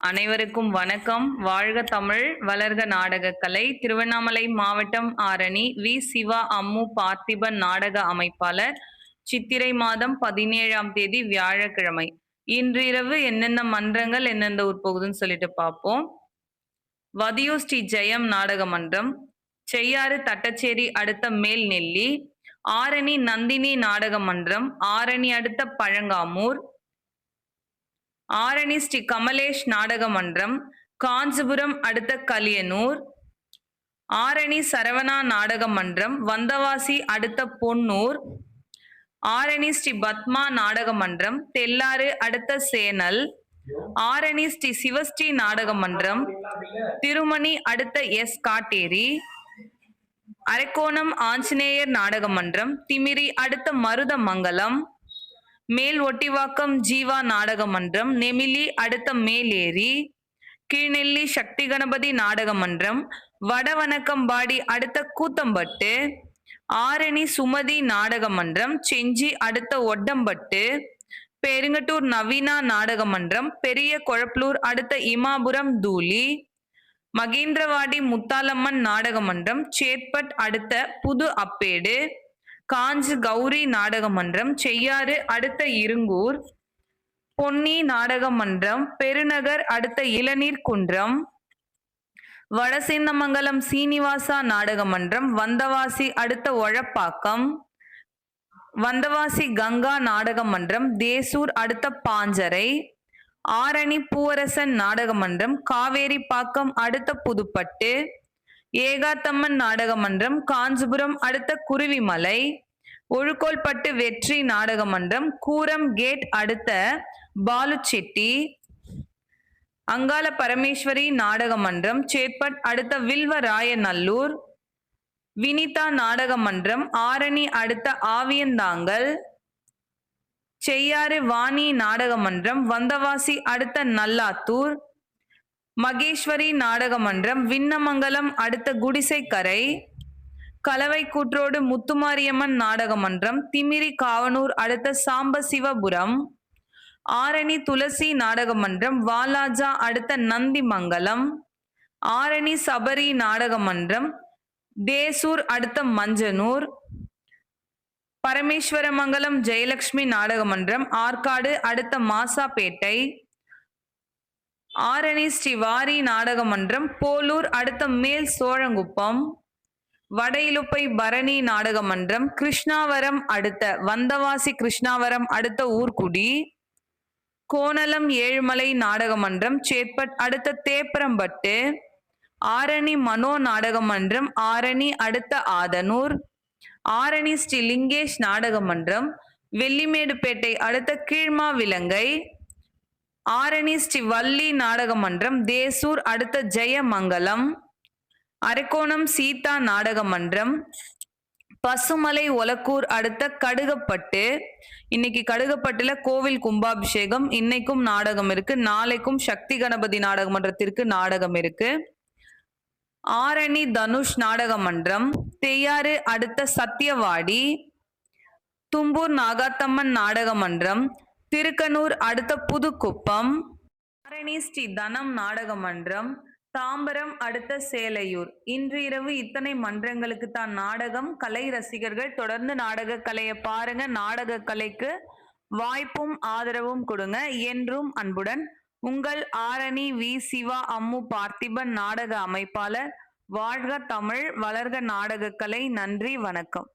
அனைவருக்கும் வணக்கம். வாழ்க தமிழ், வளர்க நாடகக்கலை. திருவண்ணாமலை மாவட்டம் ஆரணி வி. சிவா அம்மு பார்த்திபன் நாடக அமைப்பாளர். சித்திரை மாதம் 17ஆம் தேதி வியாழக்கிழமை. இன்றிரவு என்னென்ன மன்றங்கள் எந்தெந்த ஊர் போகுதுன்னு சொல்லிட்டு பார்ப்போம். வதியூர் ஸ்ரீ ஜெயம் நாடக மன்றம், செய்யாறு தட்டச்சேரி அடுத்த மேல்நெல்லி, ஆரணி நந்தினி நாடக மன்றம், ஆரணி அடுத்த பழங்காமூர், ஆரணி ஸ்ரீ கமலேஷ் நாடக மன்றம், காஞ்சிபுரம் அடுத்த கலியனூர், ஆரணி சரவணா நாடக மன்றம், வந்தவாசி அடுத்த பொன்னூர், ஆரணி ஸ்ரீ பத்மா நாடக மன்றம், தெல்லாறு அடுத்த சேனல், ஆரணி ஸ்ரீ சிவஸ்ரீ நாடக மன்றம், திருமணி அடுத்த எஸ் காட்டேரி, அரக்கோணம் ஆஞ்சநேயர் நாடக மன்றம், திமிரி அடுத்த மருதமங்கலம், மேல் ஒட்டிவாக்கம் ஜீவா நாடக மன்றம், நெமிலி அடுத்த மேலேரி, கீழ்நெல்லி சக்தி கணபதி நாடக மன்றம், வடவனக்கம்பாடி அடுத்த கூத்தம்பட்டு, ஆரணி சுமதி நாடக மன்றம், செஞ்சி அடுத்த ஒட்டம்பட்டு, பெருங்கட்டூர் நவீனா நாடக மன்றம், பெரிய கொழப்பலூர் அடுத்த இமாபுரம் தூளி, மகேந்திரவாடி முத்தாலம்மன் நாடக மன்றம், சேத்பட் அடுத்த புது அப்பேடு, காஞ்சி கௌரி நாடக மன்றம், செய்யாறு அடுத்த இருங்கூர், பொன்னி நாடக மன்றம், பெருநகர் அடுத்த இளநீர் குன்றம், வடசின்னமங்கலம் சீனிவாசா நாடக மன்றம், வந்தவாசி அடுத்த ஒழப்பாக்கம், வந்தவாசி கங்கா நாடக மன்றம், தேசூர் அடுத்த பாஞ்சரை, ஆரணி பூவரசன் நாடக மன்றம், காவேரி பாக்கம் அடுத்த புதுப்பட்டு, ஏகாத்தம்மன் நாடக மன்றம், காஞ்சிபுரம் அடுத்த குருவிமலை, ஒழுக்கோல்பட்டு வெற்றி நாடக மன்றம், கூரம் கேட் அடுத்த பாலுச்செட்டி, அங்காள பரமேஸ்வரி நாடக மன்றம், சேத்பட் அடுத்த வில்வராயநல்லூர், வினிதா நாடக மன்றம், ஆரணி அடுத்த ஆவியந்தாங்கல், செய்யாறு வாணி நாடக மன்றம், வந்தவாசி அடுத்த நல்லாத்தூர், மகேஸ்வரி நாடக மன்றம், விண்ணமங்கலம் அடுத்த குடிசைக்கரை, கலவை கூற்றோடு முத்துமாரியம்மன் நாடக மன்றம், திமிரி காவனூர் அடுத்த சாம்பசிவபுரம், ஆரணி துளசி நாடக மன்றம், வாலாஜா அடுத்த நந்திமங்கலம், ஆரணி சபரி நாடக மன்றம், தேசூர் அடுத்த மஞ்சனூர், பரமேஸ்வரமங்கலம் ஜெயலட்சுமி நாடக மன்றம், ஆற்காடு அடுத்த மாசாப்பேட்டை, ஆரணி ஸ்ரீவாரி நாடக மன்றம், போலூர் அடுத்த மேல் சோழங்குப்பம், வடையிலுப்பை பரணி நாடக மன்றம், கிருஷ்ணாவரம் அடுத்த வந்தவாசி, கிருஷ்ணாவரம் அடுத்த ஊர்குடி, கோணலம் ஏழுமலை நாடக மன்றம், சேத்பட் அடுத்த தேப்பரம்பட்டு, ஆரணி மனோ நாடக மன்றம், ஆரணி அடுத்த ஆதனூர், ஆரணி ஸ்ரீ லிங்கேஷ் நாடக மன்றம், வெள்ளிமேடுபேட்டை அடுத்த கீழ்மாவிலங்கை, ஆரணி ஸ்ரீ வள்ளி நாடக மன்றம், தேசூர் அடுத்த ஜெயமங்கலம், அரக்கோணம் சீதா நாடக மன்றம், பசுமலை ஒலக்கூர் அடுத்த கடுகப்பட்டு. இன்னைக்கு கடுகப்பட்டுல கோவில் கும்பாபிஷேகம். இன்னைக்கும் நாடகம் இருக்கு, நாளைக்கும் சக்தி கணபதி நாடக மன்றத்திற்கு நாடகம் இருக்கு. ஆரணி தனுஷ் நாடக மன்றம், தெய்யாறு அடுத்த சத்தியவாடி, தும்பூர் நாகாத்தம்மன் நாடக மன்றம், திருக்கனூர் அடுத்த புதுக்குப்பம், ஆரணி ஸ்ரீ தனம் நாடக மன்றம், தாம்பரம் அடுத்த சேலையூர். இன்று இரவு இத்தனை மன்றங்களுக்கு தான் நாடகம். கலை ரசிகர்கள் தொடர்ந்து நாடக கலையை பாருங்க. நாடக கலைக்கு வாய்ப்பும் ஆதரவும் கொடுங்க. என்றும் அன்புடன் உங்கள் ஆரணி வி. சிவா அம்மு பார்த்திபன் நாடக அமைப்பாளர். வாழ்க தமிழ், வளர்க நாடக கலை. நன்றி, வணக்கம்.